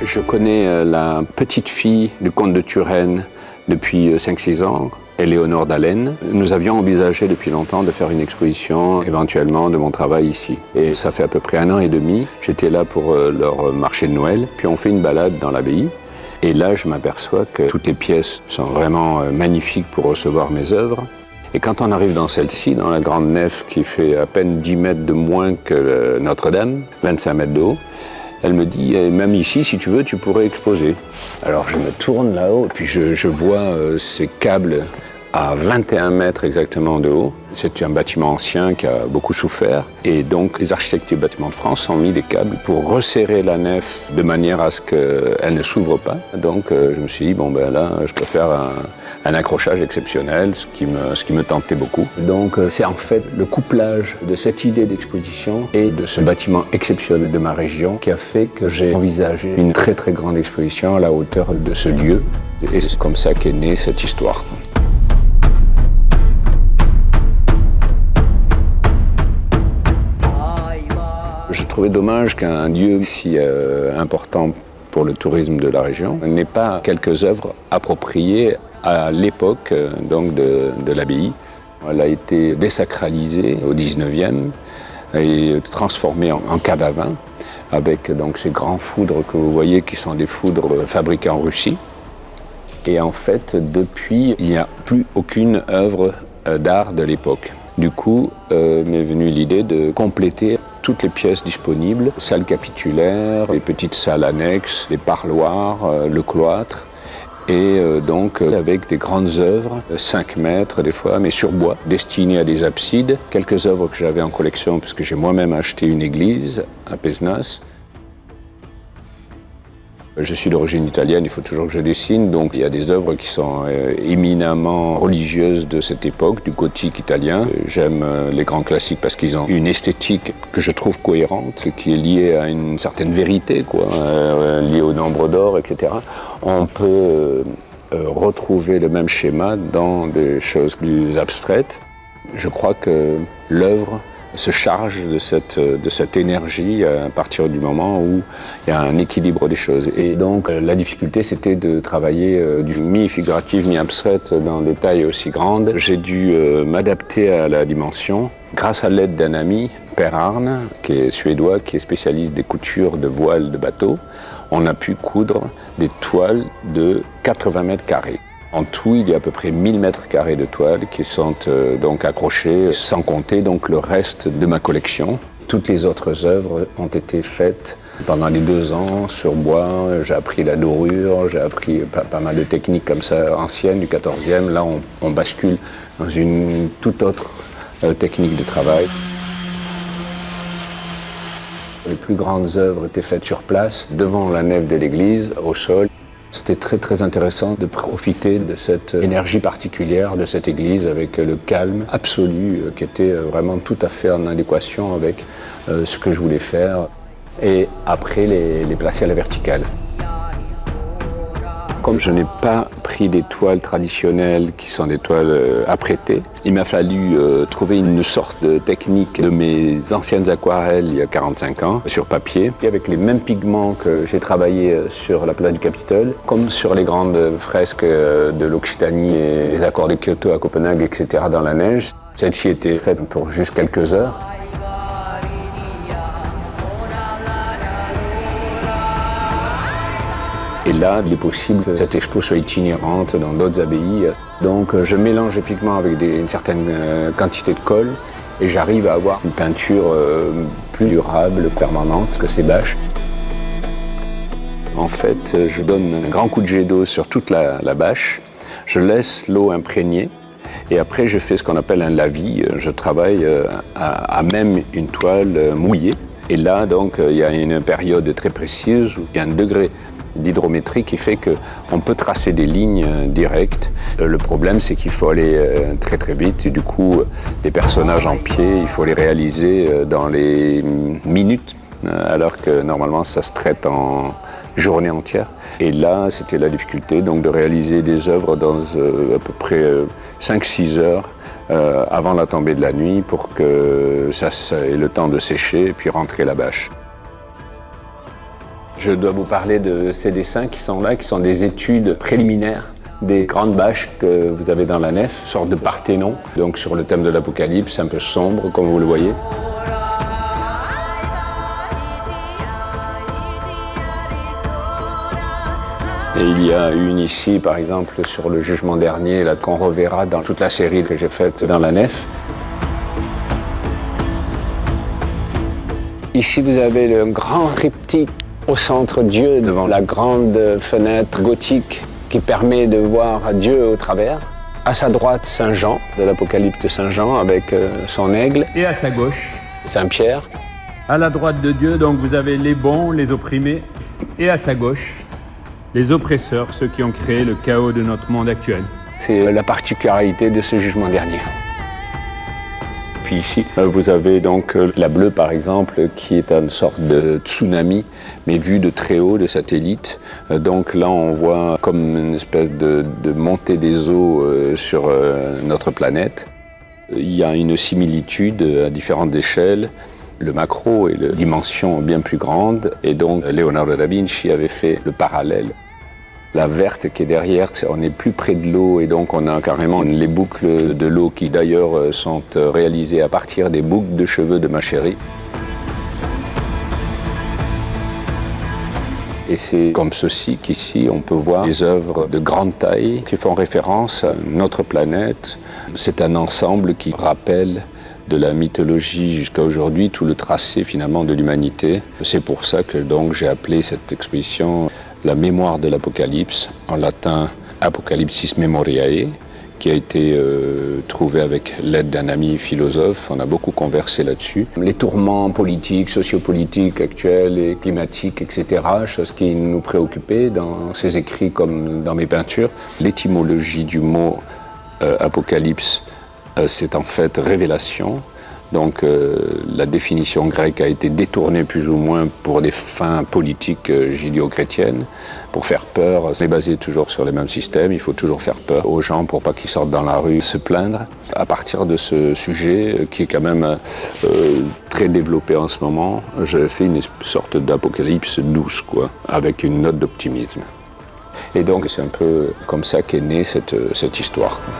Je connais la petite fille du comte de Turenne depuis 5-6 ans, Éléonore d'Allen. Nous avions envisagé depuis longtemps de faire une exposition, éventuellement, de mon travail ici. Et ça fait à peu près 1 an et demi. J'étais là pour leur marché de Noël. Puis on fait une balade dans l'abbaye. Et là, je m'aperçois que toutes les pièces sont vraiment magnifiques pour recevoir mes œuvres. Et quand on arrive dans celle-ci, dans la grande nef qui fait à peine 10 mètres de moins que Notre-Dame, 25 mètres de haut, elle me dit, même ici, si tu veux, tu pourrais exposer. Alors je me tourne là-haut, puis je vois ces câbles à 21 mètres exactement de haut. C'est un bâtiment ancien qui a beaucoup souffert. Et donc les architectes du bâtiment de France ont mis des câbles pour resserrer la nef de manière à ce qu'elle ne s'ouvre pas. Donc je me suis dit, bon ben là, je peux faire un accrochage exceptionnel, ce qui me tentait beaucoup. Donc c'est en fait le couplage de cette idée d'exposition et de ce bâtiment exceptionnel de ma région qui a fait que j'ai envisagé une très très grande exposition à la hauteur de ce lieu. Et c'est comme ça qu'est née cette histoire. Je trouvais dommage qu'un lieu si important pour le tourisme de la région n'ait pas quelques œuvres appropriées à l'époque donc de l'abbaye. Elle a été désacralisée au 19e et transformée en cave à vin avec donc ces grands foudres que vous voyez qui sont des foudres fabriqués en Russie. Et en fait, depuis, il n'y a plus aucune œuvre d'art de l'époque. Du coup, m'est venue l'idée de compléter toutes les pièces disponibles, salles capitulaires, les petites salles annexes, les parloirs, le cloître, et donc avec des grandes œuvres, 5 mètres des fois, mais sur bois, destinées à des absides. Quelques œuvres que j'avais en collection, puisque j'ai moi-même acheté une église à Pézenas. Je suis d'origine italienne, il faut toujours que je dessine, donc il y a des œuvres qui sont éminemment religieuses de cette époque, du gothique italien. J'aime les grands classiques parce qu'ils ont une esthétique que je trouve cohérente, qui est liée à une certaine vérité, liée au nombre d'or, etc. On peut retrouver le même schéma dans des choses plus abstraites. Je crois que l'œuvre se charge de cette énergie à partir du moment où il y a un équilibre des choses. Et donc la difficulté, c'était de travailler du mi-figuratif, mi-abstrait dans des tailles aussi grandes. J'ai dû m'adapter à la dimension grâce à l'aide d'un ami, Per Arne, qui est suédois, qui est spécialiste des coutures de voiles de bateaux. On a pu coudre des toiles de 80 mètres carrés. En tout, il y a à peu près 1000 mètres carrés de toiles qui sont donc accrochées, sans compter donc le reste de ma collection. Toutes les autres œuvres ont été faites pendant les 2 ans sur bois. J'ai appris la dorure, j'ai appris pas mal de techniques comme ça anciennes du 14e. Là, on bascule dans une toute autre technique de travail. Les plus grandes œuvres étaient faites sur place, devant la nef de l'église, au sol. C'était très très intéressant de profiter de cette énergie particulière de cette église avec le calme absolu qui était vraiment tout à fait en adéquation avec ce que je voulais faire et après les placer à la verticale. Comme je n'ai pas pris des toiles traditionnelles qui sont des toiles apprêtées, il m'a fallu trouver une sorte de technique de mes anciennes aquarelles il y a 45 ans sur papier. Et avec les mêmes pigments que j'ai travaillé sur la place du Capitole, comme sur les grandes fresques de l'Occitanie et les accords de Kyoto à Copenhague, etc. dans la neige. Celle-ci était faite pour juste quelques heures. Et là, il est possible que cette expo soit itinérante dans d'autres abbayes. Donc je mélange les pigments avec une certaine quantité de colle et j'arrive à avoir une peinture plus durable, permanente que ces bâches. En fait, je donne un grand coup de jet d'eau sur toute la bâche, je laisse l'eau imprégner et après je fais ce qu'on appelle un lavis. Je travaille à même une toile mouillée. Et là, donc, il y a une période très précise où il y a un degré d'hydrométrie qui fait qu'on peut tracer des lignes directes. Le problème, c'est qu'il faut aller très très vite. Et du coup, des personnages en pied, il faut les réaliser dans les minutes, alors que normalement, ça se traite en journée entière. Et là, c'était la difficulté donc, de réaliser des œuvres dans à peu près 5-6 heures avant la tombée de la nuit pour que ça ait le temps de sécher et puis rentrer la bâche. Je dois vous parler de ces dessins qui sont là, qui sont des études préliminaires des grandes bâches que vous avez dans la nef, une sorte de Parthénon, donc sur le thème de l'Apocalypse, un peu sombre comme vous le voyez. Et il y a une ici, par exemple, sur le jugement dernier, là, qu'on reverra dans toute la série que j'ai faite dans la nef. Ici, vous avez le grand triptyque au centre Dieu, devant la grande fenêtre gothique qui permet de voir Dieu au travers. À sa droite, Saint Jean, de l'Apocalypse de Saint Jean, avec son aigle. Et à sa gauche, Saint Pierre. à la droite de Dieu, donc vous avez les bons, les opprimés. Et à sa gauche, les oppresseurs, ceux qui ont créé le chaos de notre monde actuel. C'est la particularité de ce jugement dernier. Puis ici, vous avez donc la bleue, par exemple, qui est une sorte de tsunami, mais vue de très haut, de satellite. Donc là, on voit comme une espèce de montée des eaux sur notre planète. Il y a une similitude à différentes échelles. Le macro est la dimension bien plus grande, et donc Leonardo da Vinci avait fait le parallèle. La verte qui est derrière, on est plus près de l'eau et donc on a carrément les boucles de l'eau qui d'ailleurs sont réalisées à partir des boucles de cheveux de ma chérie. Et c'est comme ceci qu'ici on peut voir des œuvres de grande taille qui font référence à notre planète. C'est un ensemble qui rappelle de la mythologie jusqu'à aujourd'hui tout le tracé finalement de l'humanité. C'est pour ça que donc j'ai appelé cette exposition La mémoire de l'Apocalypse, en latin Apocalypsis Memoriae, qui a été trouvé avec l'aide d'un ami philosophe. On a beaucoup conversé là-dessus. Les tourments politiques, sociopolitiques actuels et climatiques, etc., chose qui nous préoccupait dans ses écrits comme dans mes peintures. L'étymologie du mot apocalypse, c'est en fait révélation. Donc la définition grecque a été détournée plus ou moins pour des fins politiques judéo-chrétiennes, pour faire peur. C'est basé toujours sur les mêmes systèmes, il faut toujours faire peur aux gens pour pas qu'ils sortent dans la rue se plaindre. À partir de ce sujet, qui est quand même très développé en ce moment, je fais une sorte d'apocalypse douce, quoi, avec une note d'optimisme. Et donc c'est un peu comme ça qu'est née cette histoire, quoi.